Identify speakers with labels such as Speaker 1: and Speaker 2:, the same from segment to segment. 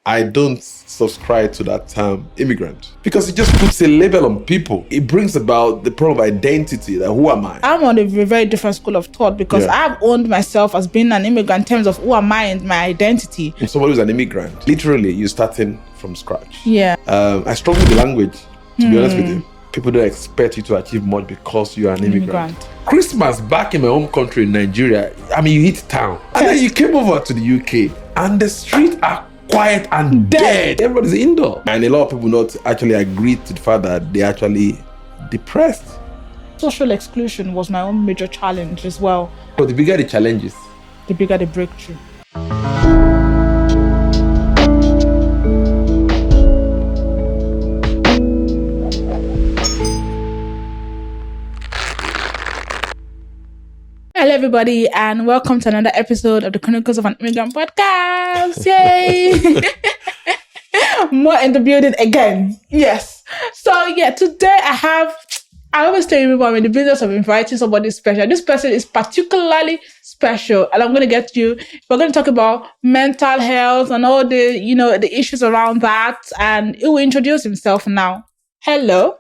Speaker 1: I don't subscribe to that term immigrant because it just puts a label on people. It brings about the problem of identity, that who am I?
Speaker 2: I'm on a very different school of thought because I've owned myself as being an immigrant in terms of who am I and my identity.
Speaker 1: If somebody who's an immigrant, literally you're starting from scratch.
Speaker 2: Yeah.
Speaker 1: I struggle with the language, to be honest with you. People don't expect you to achieve much because you're an immigrant. Christmas back in my home country in Nigeria, you hit town. And then you came over to the UK and the streets are quiet and dead. Everybody's indoor. And a lot of people not actually agree to the fact that they're actually depressed.
Speaker 2: Social exclusion was my own major challenge as well.
Speaker 1: But the bigger the challenges,
Speaker 2: the bigger the breakthrough. Hello, everybody, and welcome to another episode of the Chronicles of an Immigrant podcast. Yay! More in the building again. Yes. So, today I always tell you, I'm in the business of inviting somebody special. This person is particularly special, and I'm going to get you. We're going to talk about mental health and all the, the issues around that, and he will introduce himself now. Hello.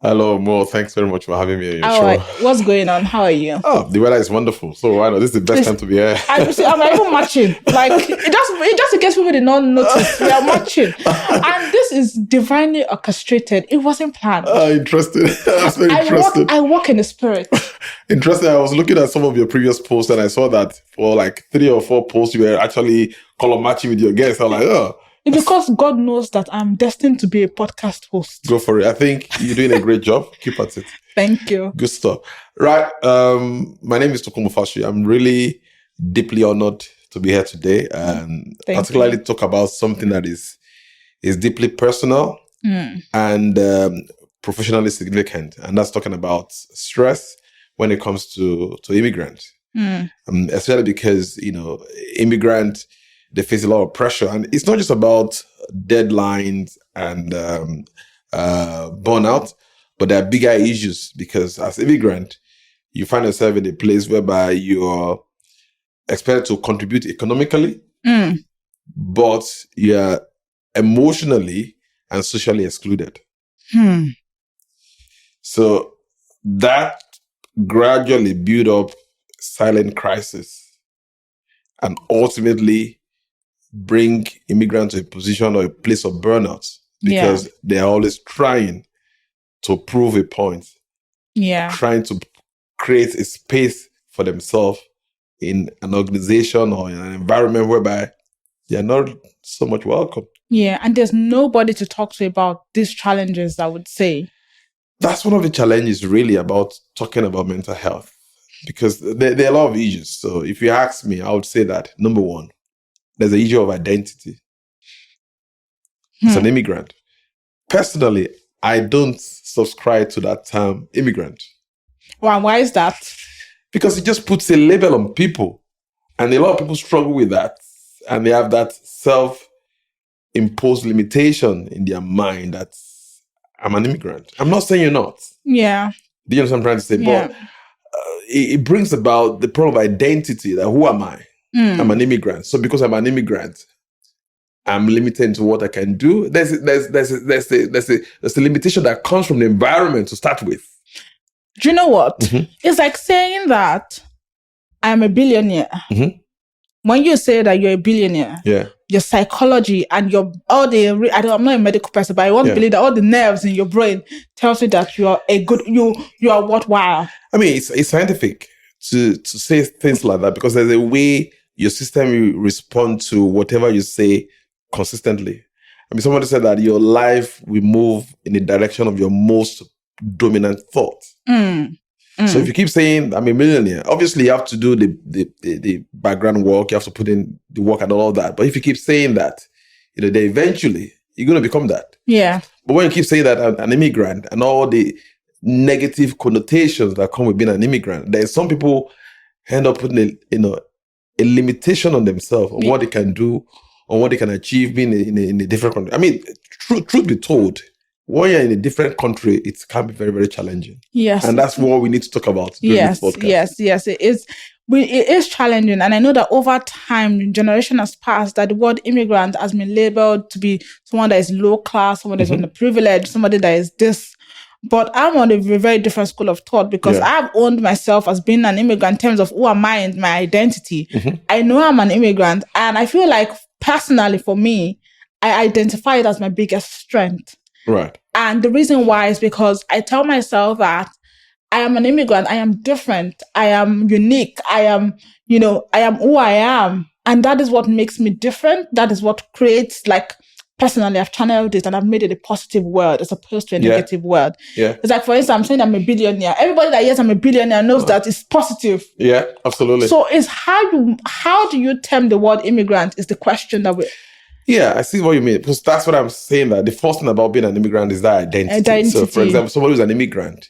Speaker 1: Hello, Mo. Thanks very much for having me on your show.
Speaker 2: Right. What's going on? How are you?
Speaker 1: Oh, the weather is wonderful. So I know this is the best time to be here.
Speaker 2: I'm even matching. Like, it just in case people did not notice, we are matching. And this is divinely orchestrated. It wasn't planned.
Speaker 1: Interesting. That's very interesting.
Speaker 2: I walk in the spirit.
Speaker 1: Interesting. I was looking at some of your previous posts and I saw that for like 3 or 4 posts, you were actually color matching with your guests. I'm like, oh.
Speaker 2: It's because God knows that I'm destined to be a podcast host.
Speaker 1: Go for it. I think you're doing a great job. Keep at it.
Speaker 2: Thank you.
Speaker 1: Good stuff. Right. My name is Tokunbo Fasuyi. I'm really deeply honored to be here today and particularly talk about something that is deeply personal and professionally significant. And that's talking about stress when it comes to immigrants. Especially because, immigrant, they face a lot of pressure. And it's not just about deadlines and burnout, but there are bigger issues because as immigrant, you find yourself in a place whereby you're expected to contribute economically, but you're emotionally and socially excluded. So that gradually build up silent crisis and ultimately bring immigrants to a position or a place of burnout because they're always trying to prove a point. Trying to create a space for themselves in an organization or in an environment whereby they're not so much welcome.
Speaker 2: And there's nobody to talk to about these challenges, I would say.
Speaker 1: That's one of the challenges really about talking about mental health because there are a lot of issues. So if you ask me, I would say that number one, there's an issue of identity. As an immigrant. Personally, I don't subscribe to that term immigrant.
Speaker 2: Why is that?
Speaker 1: Because it just puts a label on people. And a lot of people struggle with that. And they have that self-imposed limitation in their mind that I'm an immigrant. I'm not saying you're not. Do you understand what I'm trying to say? But it brings about the problem of identity, that who am I? I'm an immigrant. So because I'm an immigrant, I'm limited to what I can do. There's a limitation that comes from the environment to start with.
Speaker 2: Do you know what? It's like saying that I'm a billionaire. When you say that you're a billionaire, your psychology and I'm not a medical person, but I want to believe that all the nerves in your brain tells you that you are you are worthwhile.
Speaker 1: It's scientific to say things like that because there's a way your system will respond to whatever you say consistently. Somebody said that your life will move in the direction of your most dominant thought. So if you keep saying, I'm a millionaire, obviously you have to do the background work, you have to put in the work and all of that. But if you keep saying that, then eventually you're going to become that. But when you keep saying that I'm an immigrant and all the negative connotations that come with being an immigrant, then some people end up putting a limitation on themselves, on what they can do, on what they can achieve being in a different country. Truth be told, when you're in a different country, it can be very, very challenging. And that's what we need to talk about during this podcast.
Speaker 2: Yes, it is. it is challenging. And I know that over time, generation has passed, that the word immigrant has been labeled to be someone that is low class, someone that is underprivileged, somebody that is this. But I'm on a very different school of thought, because I've owned myself as being an immigrant in terms of who am I and my identity. I know I'm an immigrant, and I feel like personally for me, I identify it as my biggest strength.
Speaker 1: Right.
Speaker 2: And the reason why is because I tell myself that I am an immigrant. I am different. I am unique. I am who I am. And that is what makes me different. That is what creates, like, personally, I've channeled it and I've made it a positive word as opposed to a negative word.
Speaker 1: Yeah.
Speaker 2: It's like, for instance, I'm saying I'm a billionaire. Everybody that hears I'm a billionaire knows that it's positive.
Speaker 1: Yeah, absolutely.
Speaker 2: So it's how do you term the word immigrant is the question that we...
Speaker 1: Yeah, I see what you mean. Because that's what I'm saying, that the first thing about being an immigrant is that identity. So, for example, somebody who's an immigrant,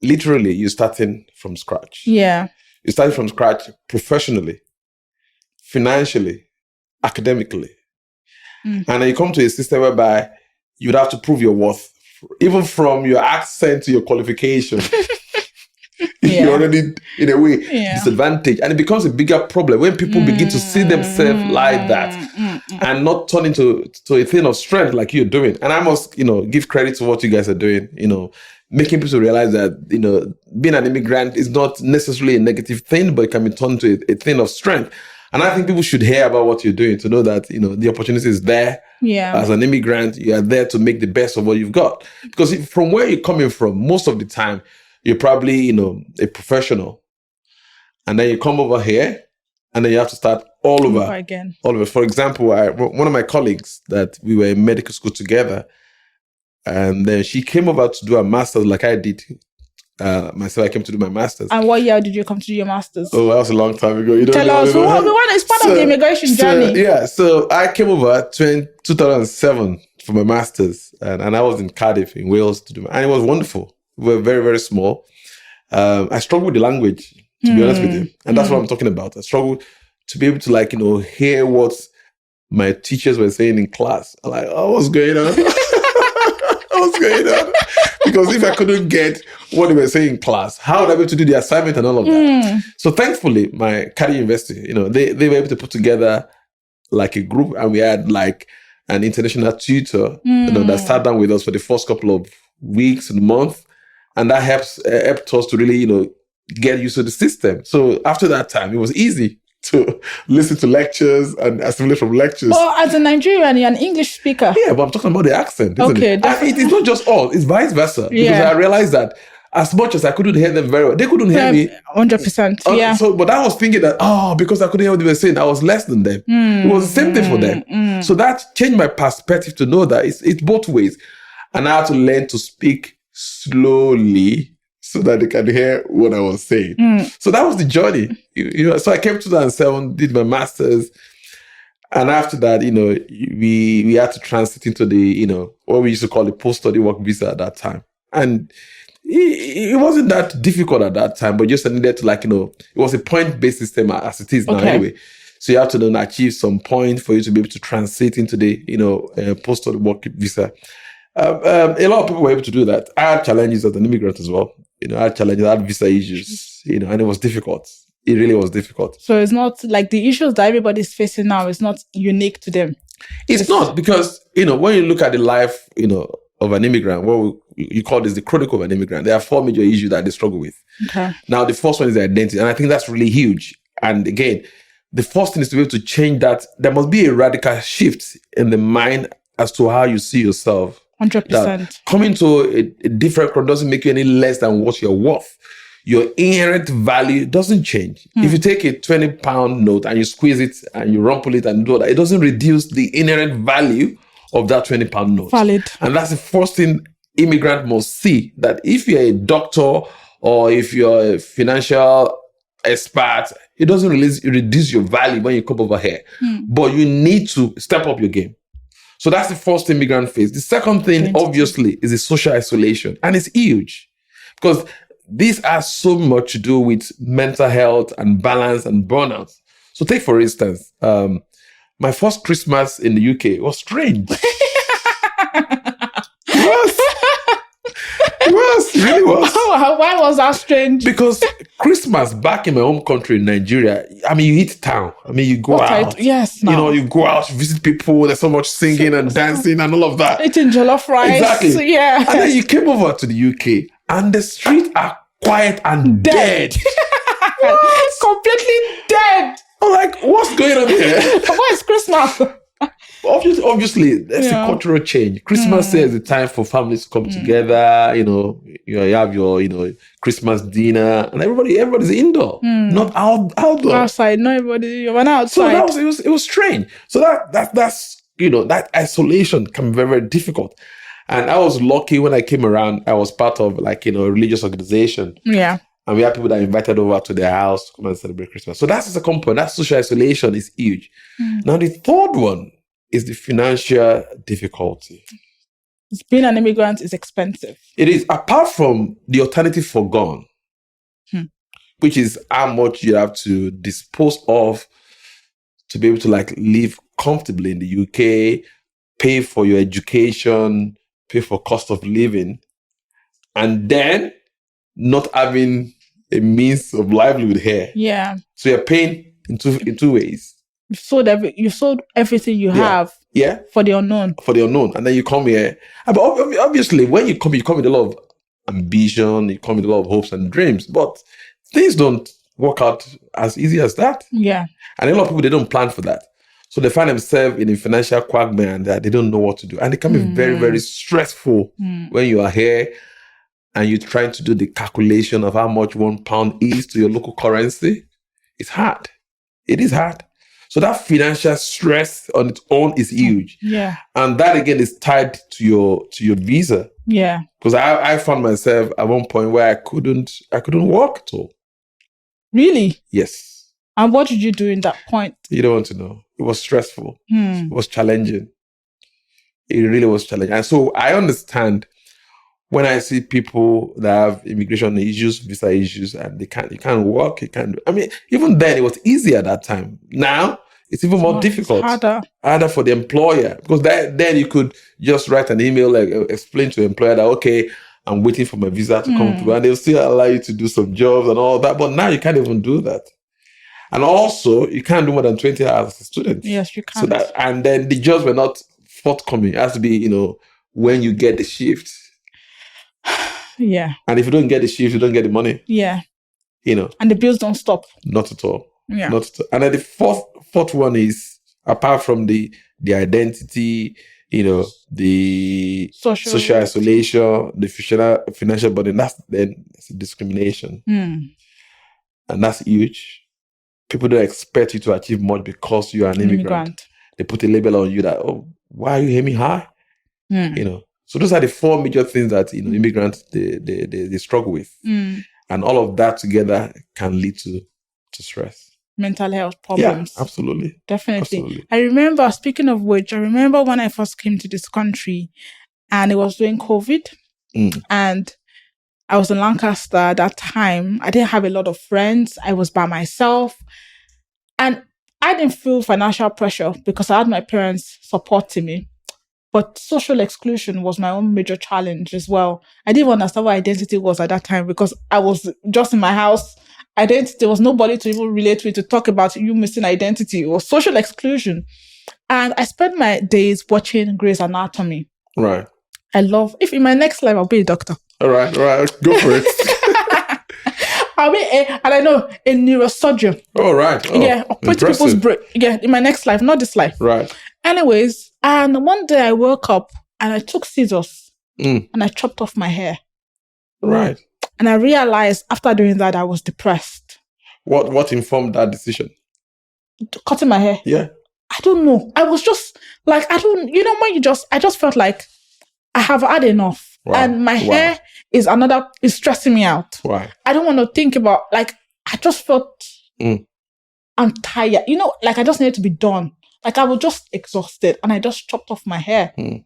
Speaker 1: literally, you're starting from scratch.
Speaker 2: Yeah.
Speaker 1: You're starting from scratch professionally, financially, academically. And then you come to a system whereby you'd have to prove your worth, even from your accent to your qualification. You're already, in a way, disadvantaged. And it becomes a bigger problem when people begin to see themselves like that and not turn into a thing of strength like you're doing. And I must, give credit to what you guys are doing, making people realize that, being an immigrant is not necessarily a negative thing, but it can be turned to a thing of strength. And I think people should hear about what you're doing to know that, the opportunity is there.
Speaker 2: Yeah.
Speaker 1: As an immigrant, you are there to make the best of what you've got. Because from where you're coming from, most of the time, you're probably, a professional. And then you come over here, and then you have to start all over again. All over. For example, one of my colleagues that we were in medical school together, and then she came over to do a master's like I did. Myself, I came to do my master's.
Speaker 2: And what year did you come to do your master's?
Speaker 1: Oh, that was a long time ago.
Speaker 2: Tell us. It's part of the immigration journey.
Speaker 1: Yeah, so I came over 2007 for my master's, and I was in Cardiff, in Wales, to do. And it was wonderful. We were very, very small. I struggled with the language, to be honest with you, and that's what I'm talking about. I struggled to be able to hear what my teachers were saying in class. I'm like, oh, what's going on? What's going on? Because if I couldn't get what they were saying in class, how would I be able to do the assignment and all of that? So thankfully, my Cardiff University, they were able to put together like a group, and we had like an international tutor, that sat down with us for the first couple of weeks and months, and that helped us to really, get used to the system. So after that time, it was easy to listen to lectures and assimilate from lectures.
Speaker 2: Well, as a Nigerian, you're an English speaker.
Speaker 1: Yeah, but I'm talking about the accent, isn't it? It's not just all, it's vice versa. Because I realized that as much as I couldn't hear them very well, they couldn't hear me.
Speaker 2: 100%, yeah.
Speaker 1: But I was thinking that, because I couldn't hear what they were saying, I was less than them. It was the same thing for them. So that changed my perspective to know that it's both ways. And I had to learn to speak slowly so that they can hear what I was saying. So that was the journey. So I came to 2007, did my master's. And after that, we had to transit into the, what we used to call the post-study work visa at that time. And it wasn't that difficult at that time, but just needed to it was a point-based system as it is now anyway. So you have to then achieve some point for you to be able to transit into the, post-study work visa. A lot of people were able to do that. I had challenges as an immigrant as well. I had challenges, I had visa issues, and it was difficult. It really was difficult. So
Speaker 2: it's not like the issues that everybody's facing now is not unique to them.
Speaker 1: It's not, because, when you look at the life, of an immigrant, what you call this the chronicle of an immigrant, there are 4 major issues that they struggle with.
Speaker 2: Okay.
Speaker 1: Now, the first one is identity. And I think that's really huge. And again, the first thing is to be able to change that. There must be a radical shift in the mind as to how you see yourself.
Speaker 2: 100%.
Speaker 1: Coming to a different crowd doesn't make you any less than what you're worth. Your inherent value doesn't change. If you take a 20-pound note and you squeeze it and you rumple it and do that, it doesn't reduce the inherent value of that 20-pound note.
Speaker 2: Valid.
Speaker 1: And that's the first thing immigrant must see, that if you're a doctor or if you're a financial expert, it doesn't reduce your value when you come over here. But you need to step up your game. So that's the first immigrant phase. The second thing, obviously, is the social isolation. And it's huge, because these has so much to do with mental health and balance and burnout. So take, for instance, my first Christmas in the UK was strange. It really was.
Speaker 2: Why was that strange?
Speaker 1: Because Christmas back in my home country, Nigeria, I mean, you hit town. I mean, you go out.
Speaker 2: Yes,
Speaker 1: You
Speaker 2: now.
Speaker 1: know, you go out, visit people. There's so much singing and dancing and all of that.
Speaker 2: Eating jollof rice.
Speaker 1: Exactly.
Speaker 2: Yeah.
Speaker 1: And then you came over to the UK and the streets are quiet and dead.
Speaker 2: Completely dead.
Speaker 1: I'm like, what's going on here?
Speaker 2: Why is Christmas?
Speaker 1: Obviously, there's a cultural change. Christmas is the time for families to come together. You know, you have your, Christmas dinner, and everybody's indoor, not outdoor.
Speaker 2: Outside, not everybody. You went outside.
Speaker 1: So it was strange. So that's that isolation can be very, very difficult. And I was lucky when I came around. I was part of a religious organization.
Speaker 2: Yeah.
Speaker 1: And we had people that invited over to their house to come and celebrate Christmas. So that's the second point. That social isolation is huge. Now the third one is the financial difficulty.
Speaker 2: Being an immigrant is expensive.
Speaker 1: It is, apart from the alternative forgone, which is how much you have to dispose of to be able to live comfortably in the UK, pay for your education, pay for cost of living, and then not having a means of livelihood here.
Speaker 2: Yeah.
Speaker 1: So you're paying in two ways.
Speaker 2: You've sold everything you have.
Speaker 1: Yeah.
Speaker 2: For the unknown.
Speaker 1: And then you come here. But obviously, when you come with a lot of ambition, you come with a lot of hopes and dreams. But things don't work out as easy as that.
Speaker 2: Yeah.
Speaker 1: And a lot of people, they don't plan for that. So they find themselves in a financial quagmire and that they don't know what to do. And it can be very, very stressful when you are here and you're trying to do the calculation of how much £1 is to your local currency. It's hard. It is hard. So that financial stress on its own is huge.
Speaker 2: Yeah.
Speaker 1: And that again is tied to your visa.
Speaker 2: Yeah.
Speaker 1: Because I found myself at one point where I couldn't work at all.
Speaker 2: Really?
Speaker 1: Yes.
Speaker 2: And what did you do in that point?
Speaker 1: You don't want to know. It was stressful. It was challenging. It really was challenging. And so I understand when I see people that have immigration issues, visa issues, and you can't work, I mean, even then it was easy at that time. Now it's even more difficult. Harder for the employer. Because then you could just write an email, explain to the employer that, okay, I'm waiting for my visa to come through, and they'll still allow you to do some jobs and all that. But now you can't even do that. And also, you can't do more than 20 hours as a student.
Speaker 2: Yes, you can't.
Speaker 1: And then the jobs were not forthcoming. It has to be, when you get the shift.
Speaker 2: Yeah.
Speaker 1: And if you don't get the shift, you don't get the money.
Speaker 2: Yeah.
Speaker 1: And
Speaker 2: the bills don't stop.
Speaker 1: Not at all.
Speaker 2: Yeah.
Speaker 1: Not at all. And then the fourth one is, apart from the identity, the social isolation, the financial burden, that's discrimination. And that's huge. People don't expect you to achieve much because you are an immigrant. They put a label on you that, oh, why are you aiming high? So those are the four major things that immigrants they struggle with, and all of that together can lead to stress,
Speaker 2: mental health problems.
Speaker 1: Yeah, absolutely,
Speaker 2: definitely.
Speaker 1: Absolutely.
Speaker 2: I remember, speaking of which, when I first came to this country, and it was during COVID, and I was in Lancaster at that time. I didn't have a lot of friends. I was by myself, and I didn't feel financial pressure because I had my parents supporting me. But social exclusion was my own major challenge as well. I didn't understand what identity was at that time because I was just in my house. There was nobody to even relate with to talk about you missing identity. It was social exclusion. And I spent my days watching Grey's Anatomy.
Speaker 1: Right.
Speaker 2: if in my next life, I'll be a doctor.
Speaker 1: All right. Go for it.
Speaker 2: I'll be a neurosurgeon.
Speaker 1: Oh, right. Oh,
Speaker 2: yeah, operate people's brain. Yeah, in my next life, not this life.
Speaker 1: Right.
Speaker 2: Anyways, and one day I woke up and I took scissors and I chopped off my hair.
Speaker 1: Right.
Speaker 2: And I realized after doing that, I was depressed.
Speaker 1: What informed that decision?
Speaker 2: Cutting my hair.
Speaker 1: Yeah.
Speaker 2: I don't know. I was just like, I just felt like I have had enough. Wow. And my hair is stressing me out.
Speaker 1: Why?
Speaker 2: I don't want to think about, I just felt I'm tired. I just needed to be done. I was just exhausted and I just chopped off my hair. And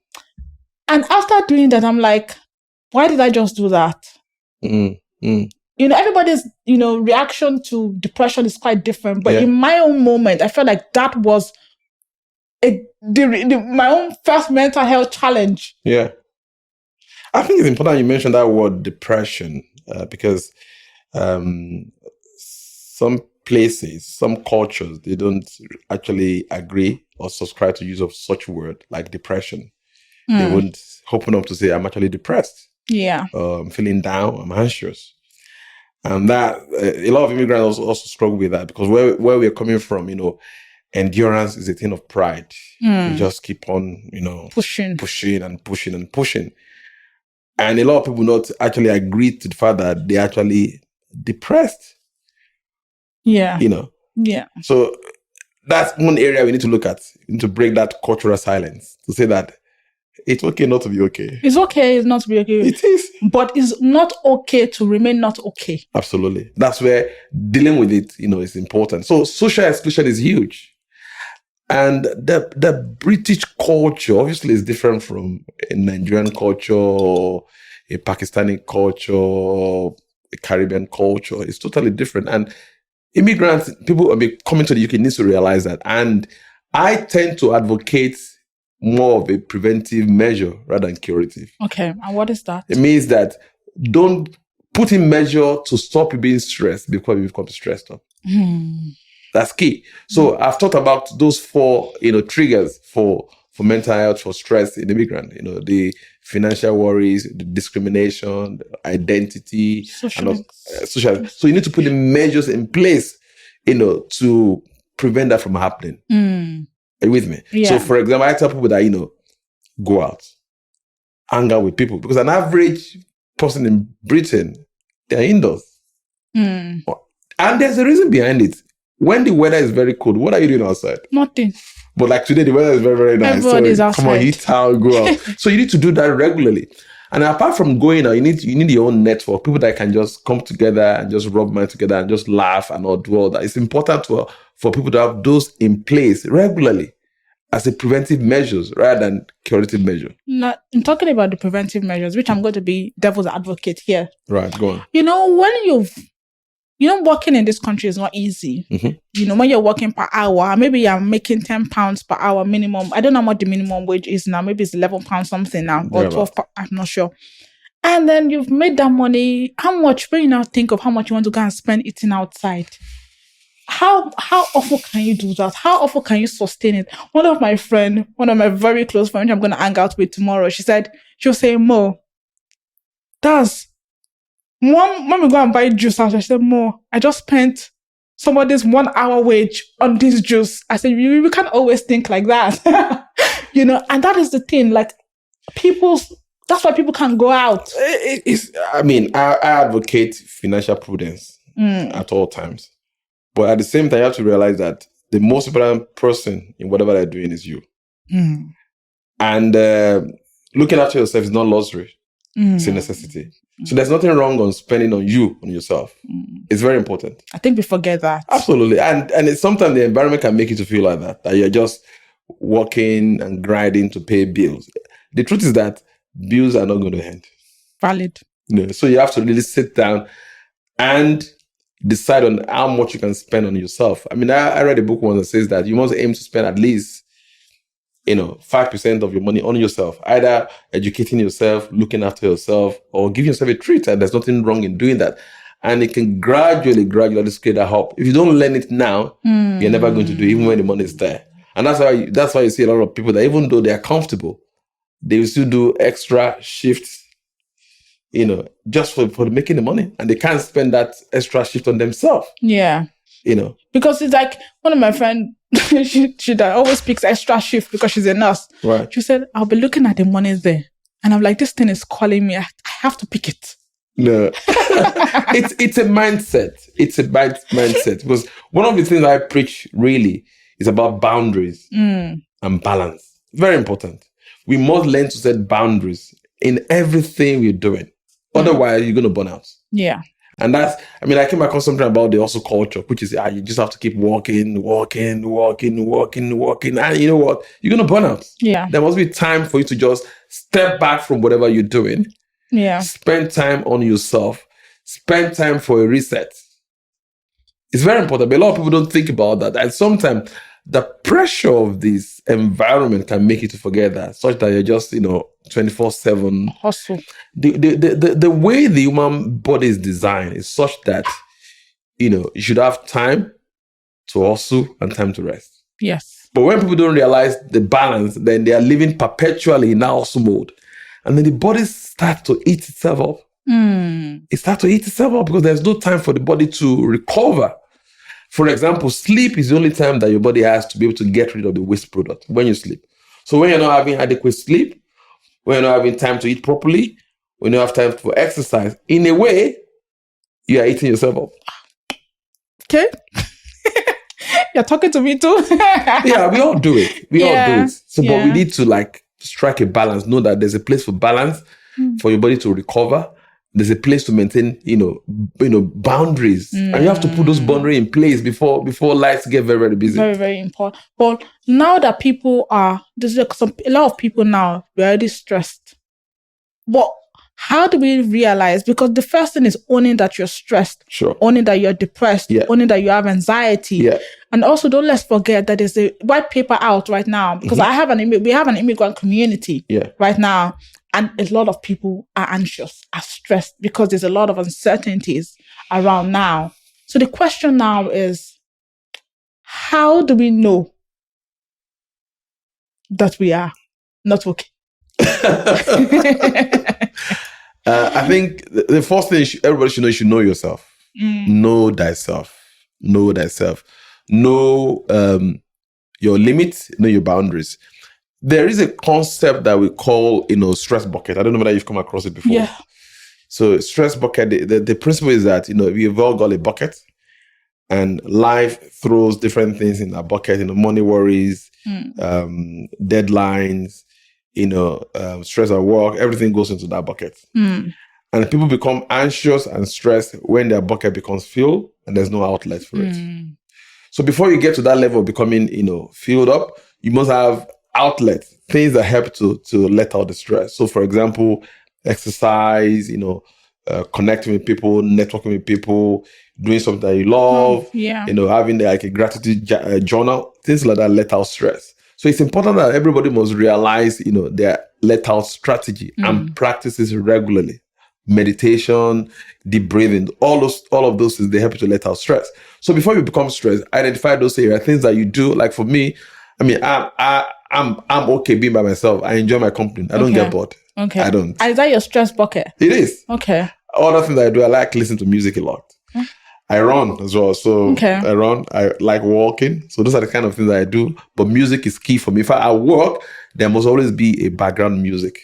Speaker 2: after doing that, I'm like, why did I just do that? Everybody's, reaction to depression is quite different. But in my own moment, I felt like that was my own first mental health challenge.
Speaker 1: Yeah. I think it's important you mentioned that word depression because Some places, some cultures, they don't actually agree or subscribe to use of such word like depression. They won't open up to say, I'm actually depressed.
Speaker 2: Yeah.
Speaker 1: I'm feeling down, I'm anxious. And that, a lot of immigrants also struggle with that because where we're coming from, endurance is a thing of pride. You just keep on, pushing. And a lot of people not actually agree to the fact that they're actually depressed.
Speaker 2: Yeah.
Speaker 1: Yeah. So that's one area we need to look at. We need to break that cultural silence to say that it's okay not to be okay.
Speaker 2: It's okay not to be okay.
Speaker 1: It is.
Speaker 2: But it's not okay to remain not okay.
Speaker 1: Absolutely. That's where dealing with it, is important. So social exclusion is huge. And the British culture obviously is different from a Nigerian culture or a Pakistani culture or a Caribbean culture. It's totally different. And immigrants, people coming to the UK needs to realize that. And I tend to advocate more of a preventive measure rather than curative.
Speaker 2: Okay. And what is that?
Speaker 1: It means that don't put in measure to stop you being stressed before you become stressed up. That's key. So I've talked about those 4, triggers for mental health, for stress in immigrant, the financial worries, the discrimination, the identity, social. So you need to put the measures in place, to prevent that from happening. Are you with me?
Speaker 2: Yeah.
Speaker 1: So for example, I tell people that, go out, hang out with people, because an average person in Britain, they're indoors. And there's a reason behind it. When the weather is very cold, what are you doing outside?
Speaker 2: Nothing.
Speaker 1: But like today, the weather is very, very nice.
Speaker 2: Everybody's outside.
Speaker 1: Come on, eat out, go out. So you need to do that regularly. And apart from going out, you need your own network, people that can just come together and just rub minds together and just laugh and all do all that. It's important for people to have those in place regularly as a preventive measures rather than curative measure.
Speaker 2: Now, in talking about the preventive measures, which I'm going to be devil's advocate here.
Speaker 1: Right, go on.
Speaker 2: When working in this country is not easy. When you're working per hour, maybe you're making £10 per hour minimum. I don't know what the minimum wage is now. Maybe it's £11 something now, or 12. I'm not sure. And then you've made that money. How much? When you now think of how much you want to go and spend eating outside, how often can you do that? How often can you sustain it? One of my very close friends, I'm going to hang out with tomorrow. She'll say, Mo, when we go and buy juice, I said, Mo, I just spent somebody's 1 hour wage on this juice. I said, we can't always think like that. And that is the thing. Like that's why people can't go out.
Speaker 1: I advocate financial prudence at all times. But at the same time, you have to realize that the most important person in whatever they're doing is you. And looking after yourself is not luxury. It's a necessity. So there's nothing wrong on spending on yourself. It's very important.
Speaker 2: I think we forget that.
Speaker 1: Absolutely. And it's sometimes the environment can make you to feel like that you're just working and grinding to pay bills. The truth is that bills are not going to end.
Speaker 2: Valid.
Speaker 1: So you have to really sit down and decide on how much you can spend on yourself. I read a book once that says that you must aim to spend at least 5% of your money on yourself, either educating yourself, looking after yourself, or giving yourself a treat. And there's nothing wrong in doing that. And it can gradually scale that up. If you don't learn it now, you're never going to do it, even when the money is there. And that's why you see a lot of people that even though they are comfortable, they will still do extra shifts, just for making the money. And they can't spend that extra shift on themselves.
Speaker 2: Yeah. Because it's like one of my friends, she always picks extra shift because she's a nurse.
Speaker 1: Right.
Speaker 2: She said, I'll be looking at the money there. And I'm like, this thing is calling me. I have to pick it.
Speaker 1: No. It's a mindset. It's a mindset. Because one of the things I preach really is about boundaries and balance. Very important. We must learn to set boundaries in everything we're doing. Otherwise, you're going to burn out.
Speaker 2: Yeah.
Speaker 1: And that's, I came across something about the hustle culture, which is you just have to keep walking. And you know what? You're going to burn out.
Speaker 2: Yeah.
Speaker 1: There must be time for you to just step back from whatever you're doing.
Speaker 2: Yeah.
Speaker 1: Spend time on yourself. Spend time for a reset. It's very important. But a lot of people don't think about that. And sometimes the pressure of this environment can make you to forget that, such that you're just, 24/7
Speaker 2: hustle.
Speaker 1: The way the human body is designed is such that, you should have time to hustle and time to rest.
Speaker 2: Yes.
Speaker 1: But when people don't realize the balance, then they are living perpetually in hustle mode. And then the body starts to eat itself up. It starts to eat itself up because there's no time for the body to recover. For example, sleep is the only time that your body has to be able to get rid of the waste product when you sleep. So when you're not having adequate sleep, when you're not having time to eat properly, when you don't have time for exercise, in a way, you are eating yourself up.
Speaker 2: Okay. You're talking to me too.
Speaker 1: Yeah, we all do it. We all do it. So, but we need to strike a balance. Know that there's a place for balance for your body to recover. There's a place to maintain, boundaries, and you have to put those boundaries in place before lives get very, very busy.
Speaker 2: Very, very important. But now that there's a lot of people now already stressed. But how do we realize? Because the first thing is owning that you're stressed, owning that you're depressed, owning that you have anxiety, and also don't let's forget that there's a white paper out right now. Because we have an immigrant community right now. And a lot of people are anxious, are stressed because there's a lot of uncertainties around now. So the question now is, how do we know that we are not okay?
Speaker 1: I think the first thing everybody should know, you should know yourself. Know thyself. Know thyself. Know your limits, know your boundaries. There is a concept that we call, stress bucket. I don't know whether you've come across it before.
Speaker 2: Yeah.
Speaker 1: So stress bucket, the principle is that, we've all got a bucket and life throws different things in that bucket, money worries, deadlines, stress at work, everything goes into that bucket. And people become anxious and stressed when their bucket becomes filled and there's no outlet for it. So before you get to that level of becoming, filled up, you must have outlets, things that help to let out the stress. So for example, exercise, connecting with people, networking with people, doing something that you love, having a gratitude journal, things like that let out stress. So it's important that everybody must realize, their let out strategy and practices regularly. Meditation, deep breathing, all of those things, they help you to let out stress. So before you become stressed, identify those areas, things that you do. Like for me, I'm okay being by myself. I enjoy my company. I don't get bored.
Speaker 2: Okay.
Speaker 1: I don't.
Speaker 2: Is that your stress bucket?
Speaker 1: It is.
Speaker 2: Okay.
Speaker 1: Other things I do, I like listening to music a lot. I run as well. So I run. I like walking. So those are the kind of things that I do. But music is key for me. If I work, there must always be a background music.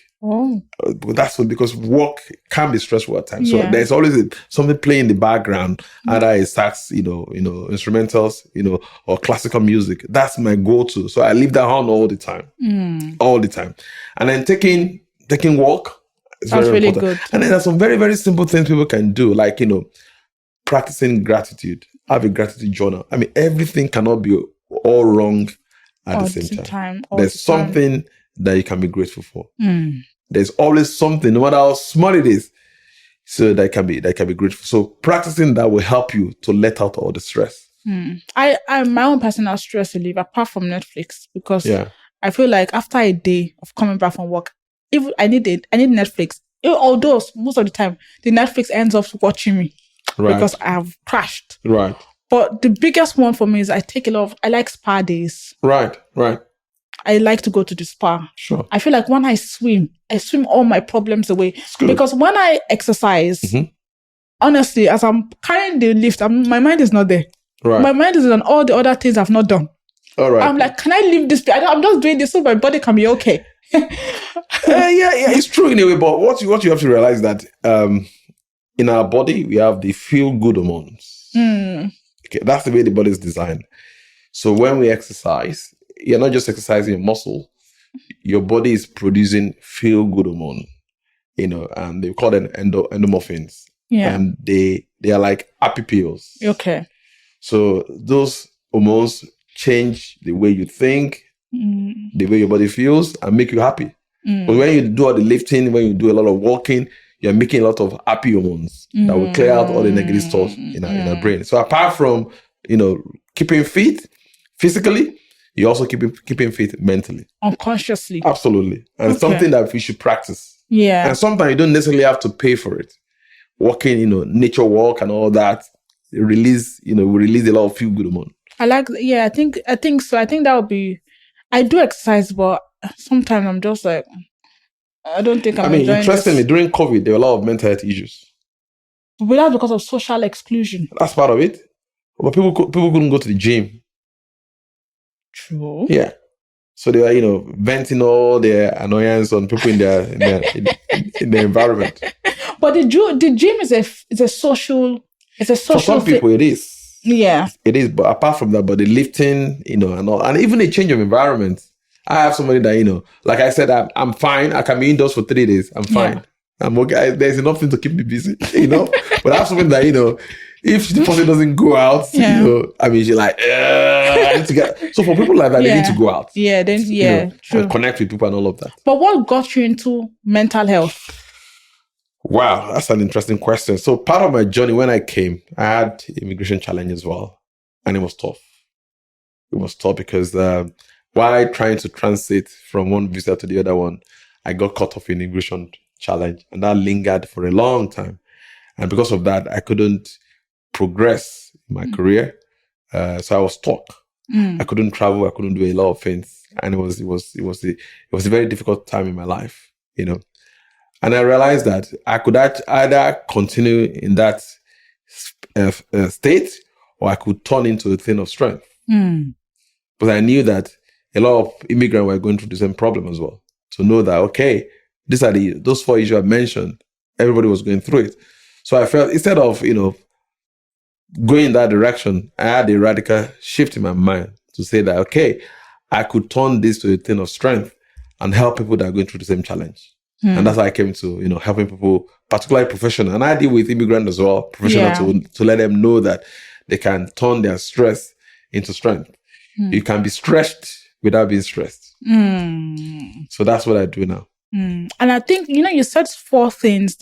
Speaker 1: That's because work can be stressful at times. So there's always something playing in the background, either it sax, instrumentals, or classical music. That's my go-to. So I leave that on all the time, And then taking walk is
Speaker 2: that's
Speaker 1: very
Speaker 2: really
Speaker 1: important.
Speaker 2: good.
Speaker 1: And then there's some very, very simple things people can do, like practicing gratitude. Have a gratitude journal. Everything cannot be all wrong at the same time. There's something that you can be grateful for. There's always something, no matter how small it is, so that can be grateful. So practicing that will help you to let out all the stress.
Speaker 2: I'm my own personal stress relief apart from Netflix, because I feel like after a day of coming back from work, if I need Netflix. Although most of the time the Netflix ends up watching me because I have crashed.
Speaker 1: Right.
Speaker 2: But the biggest one for me is I like spa days.
Speaker 1: Right.
Speaker 2: I like to go to the spa.
Speaker 1: Sure.
Speaker 2: I feel like when I swim all my problems away. Because when I exercise, honestly, as I'm carrying the lift, my mind is not there.
Speaker 1: Right.
Speaker 2: My mind is on all the other things I've not done.
Speaker 1: All right.
Speaker 2: I'm like, can I leave this? I'm just doing this so my body can be okay.
Speaker 1: It's true in a way. But what you have to realize that in our body, we have the feel-good hormones. Okay, that's the way the body is designed. So when we exercise, you're not just exercising your muscle, your body is producing feel-good hormone, and they call them endomorphins.
Speaker 2: Yeah.
Speaker 1: And they are like happy pills.
Speaker 2: Okay.
Speaker 1: So those hormones change the way you think, the way your body feels, and make you happy. But when you do all the lifting, when you do a lot of walking, you're making a lot of happy hormones that will clear out all the negative thoughts in our brain. So apart from, keeping fit physically, you're also keeping fit mentally.
Speaker 2: Unconsciously.
Speaker 1: Absolutely. And it's something that we should practice.
Speaker 2: Yeah.
Speaker 1: And sometimes you don't necessarily have to pay for it. Walking, nature walk and all that, we release a lot of feel good hormone.
Speaker 2: I think so. I think that would be, I do exercise, but sometimes I'm just like, I don't think I'm enjoying
Speaker 1: interestingly,
Speaker 2: this.
Speaker 1: during COVID, there were a lot of mental health issues.
Speaker 2: But that's because of social exclusion.
Speaker 1: That's part of it. But people couldn't go to the gym.
Speaker 2: True.
Speaker 1: Yeah. So they were, venting all their annoyance on people in their environment.
Speaker 2: But the gym is a social. It's a social.
Speaker 1: For some people, it is.
Speaker 2: Yeah.
Speaker 1: It is. But apart from that, but the lifting, and all, and even a change of environment. I have somebody that, like I said, I'm fine. I can be indoors for 3 days. I'm fine. Yeah. I'm okay. There's enough thing to keep me busy, But I have somebody that, if the person doesn't go out, she's like, I need to get. So for people like that, they need to go out.
Speaker 2: Yeah, true.
Speaker 1: And connect with people and all of that.
Speaker 2: But what got you into mental health?
Speaker 1: Wow, that's an interesting question. So part of my journey when I came, I had immigration challenge as well. And it was tough. It was tough because while trying to transit from one visa to the other one, I got caught up in immigration challenge. And that lingered for a long time. And because of that, I couldn't progress in my career. So I was stuck. I couldn't travel. I couldn't do a lot of things. And it was a very difficult time in my life, And I realized that I could either continue in that state or I could turn into a thing of strength. But I knew that a lot of immigrants were going through the same problem as well. To know that, okay, these are those 4 issues I mentioned, everybody was going through it. So I felt instead of, going in that direction, I had a radical shift in my mind to say that, okay, I could turn this to a thing of strength and help people that are going through the same challenge. And that's how I came to, helping people, particularly professional. And I deal with immigrants as well, professional, to let them know that they can turn their stress into strength. You can be stressed without being stressed. So that's what I do now.
Speaker 2: And I think, you said 4 things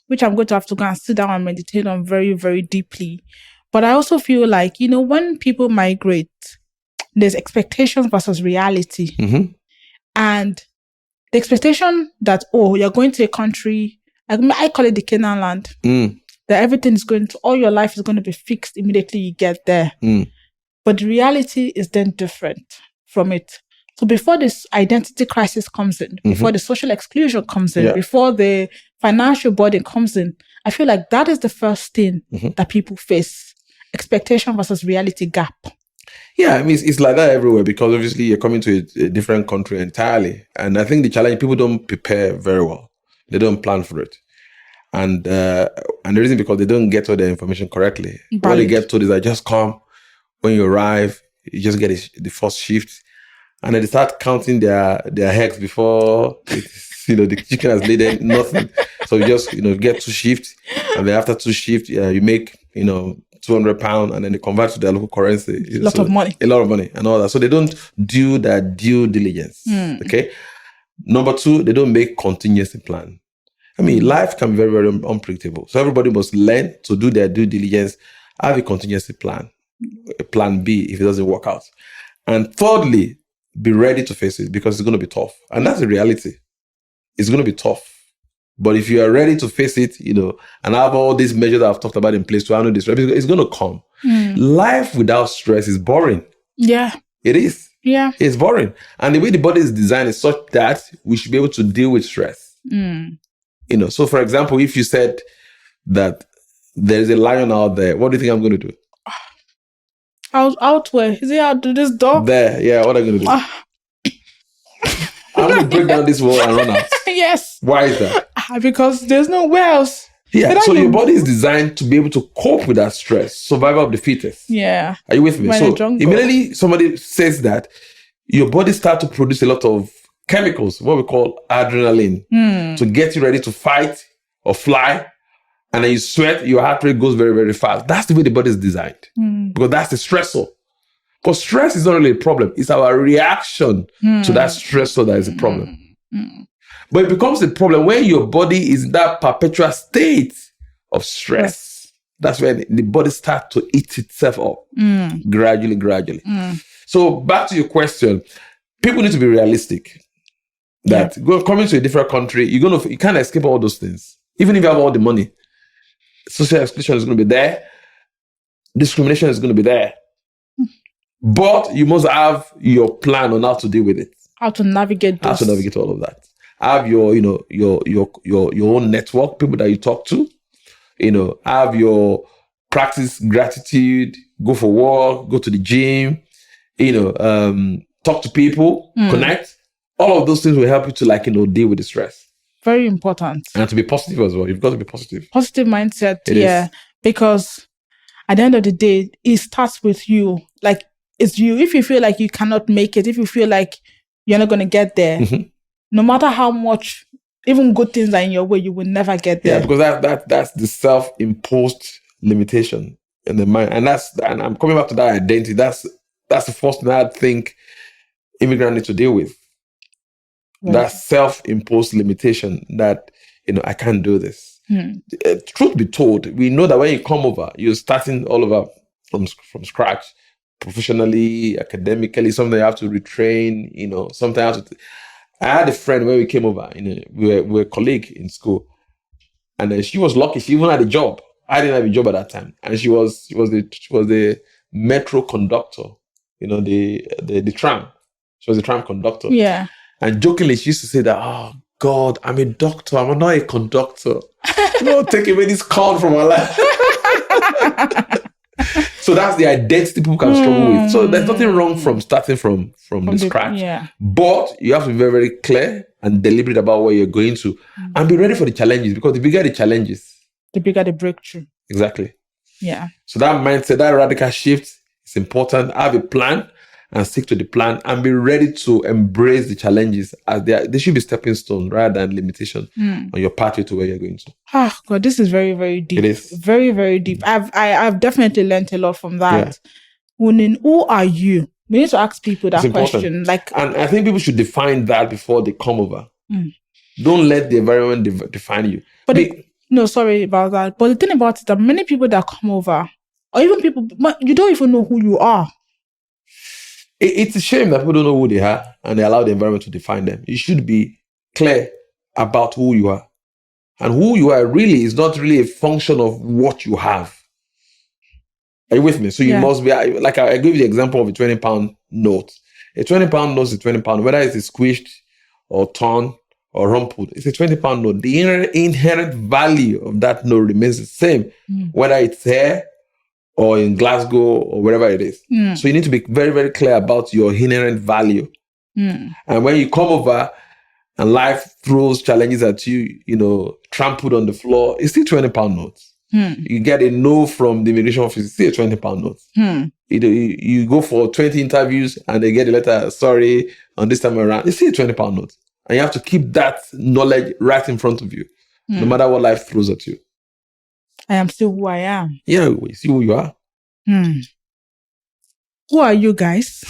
Speaker 2: which I'm going to have to go and sit down and meditate on very, very deeply. But I also feel like, when people migrate, there's expectations versus reality. And the expectation that, you're going to a country, I call it the Canaan land, that everything is all your life is going to be fixed immediately you get there. But the reality is then different from it. So before this identity crisis comes in, before the social exclusion comes in, before the financial burden comes in, I feel like that is the first thing that people face. Expectation versus reality gap.
Speaker 1: Yeah, it's like that everywhere because obviously you're coming to a different country entirely. And I think the challenge, people don't prepare very well. They don't plan for it. And the reason because they don't get all the information correctly. What they get told is that just come, when you arrive, you just get the first shift. And then they start counting their eggs before the chicken has laid in nothing. So you just get 2 shifts, and then after 2 shifts, you make 200 pounds, and then they convert to their local currency.
Speaker 2: A lot of money
Speaker 1: and all that. So they don't do their due diligence. Okay. Number 2, they don't make contingency plan. Life can be very, very unpredictable. So everybody must learn to do their due diligence, have a contingency plan, a plan B if it doesn't work out. And thirdly, be ready to face it because it's going to be tough. And that's the reality. It's going to be tough. But if you are ready to face it, and have all these measures that I've talked about in place to handle this, it's going to come. Life without stress is boring.
Speaker 2: Yeah.
Speaker 1: It is.
Speaker 2: Yeah.
Speaker 1: It's boring. And the way the body is designed is such that we should be able to deal with stress. So for example, if you said that there's a lion out there, what do you think I'm going to do?
Speaker 2: Out where? Is he out to this door?
Speaker 1: There, yeah. What are you going to do? I'm going to break down this wall and run out.
Speaker 2: Yes.
Speaker 1: Why is that?
Speaker 2: Because there's nowhere else.
Speaker 1: Yeah, so your body is designed to be able to cope with that stress. Survival of the fittest.
Speaker 2: Yeah.
Speaker 1: Are you with me? So immediately somebody says that, your body starts to produce a lot of chemicals, what we call adrenaline, to get you ready to fight or fly. And then you sweat, your heart rate goes very, very fast. That's the way the body is designed. Because that's the stressor. Because stress is not really a problem. It's our reaction to that stressor that is a problem. But it becomes a problem when your body is in that perpetual state of stress. That's when the body starts to eat itself up gradually. So back to your question, people need to be realistic. That coming to a different country, you can't escape all those things. Even if you have all the money, social exclusion is going to be there. Discrimination is going to be there. But you must have your plan on how to deal with it.
Speaker 2: How to navigate this.
Speaker 1: How to navigate all of that. Have your own network, people that you talk to. Have your practice gratitude, go for walk, go to the gym, talk to people, connect. All of those things will help you to deal with the stress.
Speaker 2: Very important.
Speaker 1: And to be positive as well. You've got to be positive.
Speaker 2: Positive mindset, because at the end of the day, it starts with you. Like, it's you. If you feel like you cannot make it, if you feel like you're not going to get there, no matter how much, even good things are in your way, you will never get there.
Speaker 1: Yeah, because that's the self-imposed limitation in the mind. And I'm coming back to that identity. That's the first thing I think immigrants need to deal with. Right. That self-imposed limitation that, I can't do this. Truth be told, we know that when you come over, you're starting all over from scratch, professionally, academically. Sometimes you have to retrain, sometimes I had a friend when we came over, we were a colleague in school. And then she was lucky. She even had a job. I didn't have a job at that time. And she was the metro conductor, the tram. She was the tram conductor.
Speaker 2: Yeah.
Speaker 1: And jokingly, she used to say that, oh, God, I'm a doctor. I'm not a conductor. Take away this con from our life. So that's the identity people can struggle with. So there's nothing wrong from starting from the scratch.
Speaker 2: Yeah.
Speaker 1: But you have to be very, very clear and deliberate about where you're going to and be ready for the challenges, because the bigger the challenges,
Speaker 2: the bigger the breakthrough.
Speaker 1: Exactly.
Speaker 2: Yeah.
Speaker 1: So that mindset, that radical shift is important. Have a plan and stick to the plan and be ready to embrace the challenges as they should be stepping stones rather than limitation on your pathway to where you're going to.
Speaker 2: Oh God, this is very, very deep.
Speaker 1: It is.
Speaker 2: Very, very deep. I've definitely learned a lot from that. Yeah. Who are you? We need to ask people that question.
Speaker 1: And I think people should define that before they come over. Don't let the environment define you.
Speaker 2: But no, sorry about that. But the thing about it, that many people that come over, or even people, you don't even know who you are.
Speaker 1: It's a shame that people don't know who they are and they allow the environment to define them. You should be clear about who you are. And who you are really is not really a function of what you have. Are you with me? So you must be, like I give you the example of a 20-pound note. A 20-pound note is a 20 pound, whether it's squished or torn or rumpled. It's a 20-pound note. The inherent value of that note remains the same, whether it's here or in Glasgow or wherever it is. So you need to be very, very clear about your inherent value. And when you come over and life throws challenges at you, trampled on the floor, it's still 20-pound notes. You get a no from the immigration office, it's still a 20-pound note. You go for 20 interviews and they get a letter, sorry, on this time around, it's still a 20-pound note. And you have to keep that knowledge right in front of you, no matter what life throws at you.
Speaker 2: I am still who I am.
Speaker 1: Yeah, we see who you are.
Speaker 2: Who are you guys?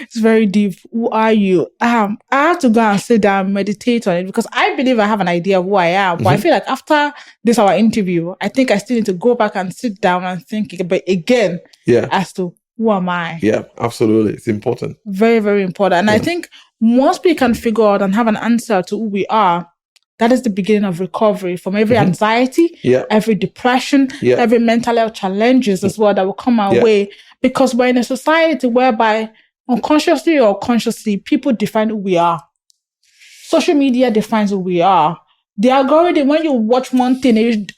Speaker 2: It's very deep. Who are you? I have to go and sit down and meditate on it, because I believe I have an idea of who I am. But I feel like after this, our interview, I think I still need to go back and sit down and think again as to who am I?
Speaker 1: Yeah, absolutely. It's important.
Speaker 2: Very, very important. And I think once we can figure out and have an answer to who we are, that is the beginning of recovery from every anxiety, every depression, every mental health challenges as well that will come our way. Because we're in a society whereby unconsciously or consciously, people define who we are. Social media defines who we are. The algorithm, when you watch one thing, it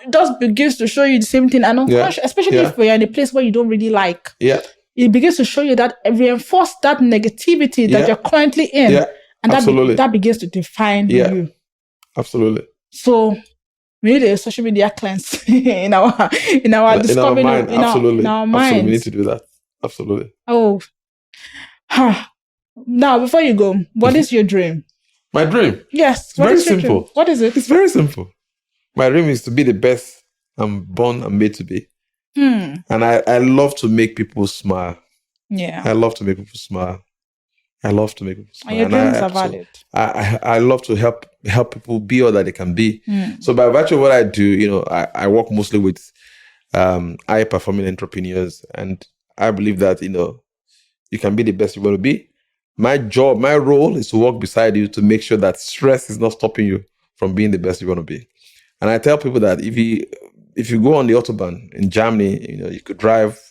Speaker 2: just begins to show you the same thing. And especially if we're in a place where you don't really like. It begins to show you that, reinforce that negativity that you're currently in. And that begins to define you.
Speaker 1: Absolutely.
Speaker 2: So we need a social media cleanse in our discovery, in our minds.
Speaker 1: Absolutely, we need to do that. Absolutely.
Speaker 2: Oh, now before you go, what is your dream?
Speaker 1: My dream?
Speaker 2: Yes.
Speaker 1: It's very simple.
Speaker 2: Dream? What is it?
Speaker 1: It's very simple. My dream is to be the best I'm born and made to be. And I love to make people smile. Yeah. I love to make people smile. And your
Speaker 2: dreams are valid.
Speaker 1: I love to help people be all that they can be. So by virtue of what I do, I work mostly with high-performing entrepreneurs. And I believe that, you can be the best you want to be. My job, my role is to walk beside you to make sure that stress is not stopping you from being the best you want to be. And I tell people that if you go on the Autobahn in Germany, you could drive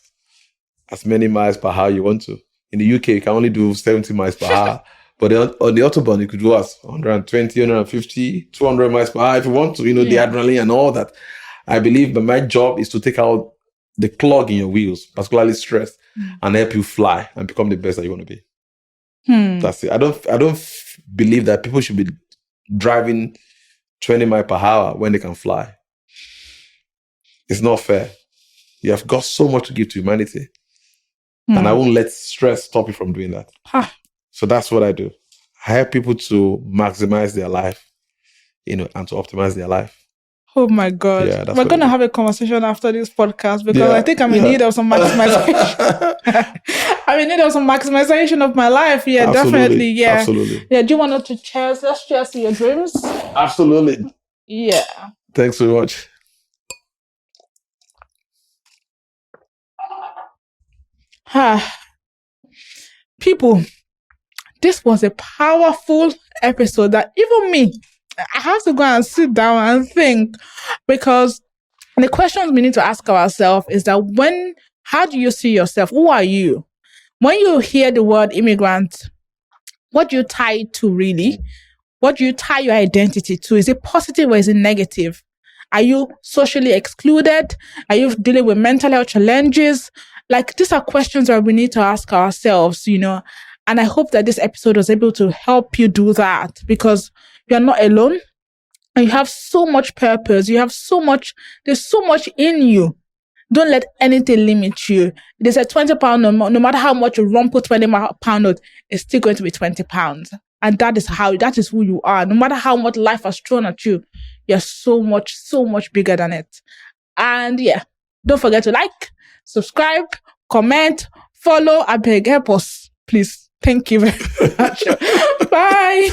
Speaker 1: as many miles per hour you want to. In the UK, you can only do 70 miles per hour. But on the Autobahn, you could do 120, 150, 200 miles per hour if you want to, the adrenaline and all that. I believe that my job is to take out the clog in your wheels, particularly stress, and help you fly and become the best that you want to be. That's it. I don't believe that people should be driving 20 miles per hour when they can fly. It's not fair. You have got so much to give to humanity. And I won't let stress stop you from doing that. So that's what I do. I help people to maximize their life, and to optimize their life.
Speaker 2: Oh my God.
Speaker 1: Yeah,
Speaker 2: we're going to have a conversation after this podcast because I think I'm in need of some maximization. I'm in need of some maximization of my life. Yeah,
Speaker 1: absolutely,
Speaker 2: definitely. Yeah.
Speaker 1: Absolutely.
Speaker 2: Yeah. Do you want us to cheers? Let's cheers to your dreams.
Speaker 1: Absolutely.
Speaker 2: Yeah.
Speaker 1: Thanks so much.
Speaker 2: People, this was a powerful episode that even me, I have to go and sit down and think, because the questions we need to ask ourselves is that how do you see yourself? Who are you? When you hear the word immigrant, what do you tie it to really? What do you tie your identity to? Is it positive or is it negative? Are you socially excluded? Are you dealing with mental health challenges? Like, these are questions that we need to ask ourselves, And I hope that this episode was able to help you do that, because you're not alone and you have so much purpose. There's so much in you. Don't let anything limit you. There's a £20 note. No matter how much you rumple £20 note, it's still going to be £20. And that is who you are. No matter how much life has thrown at you, you're so much bigger than it. And don't forget to like, subscribe, comment, follow, I beg, help us, please. Thank you very much. Bye.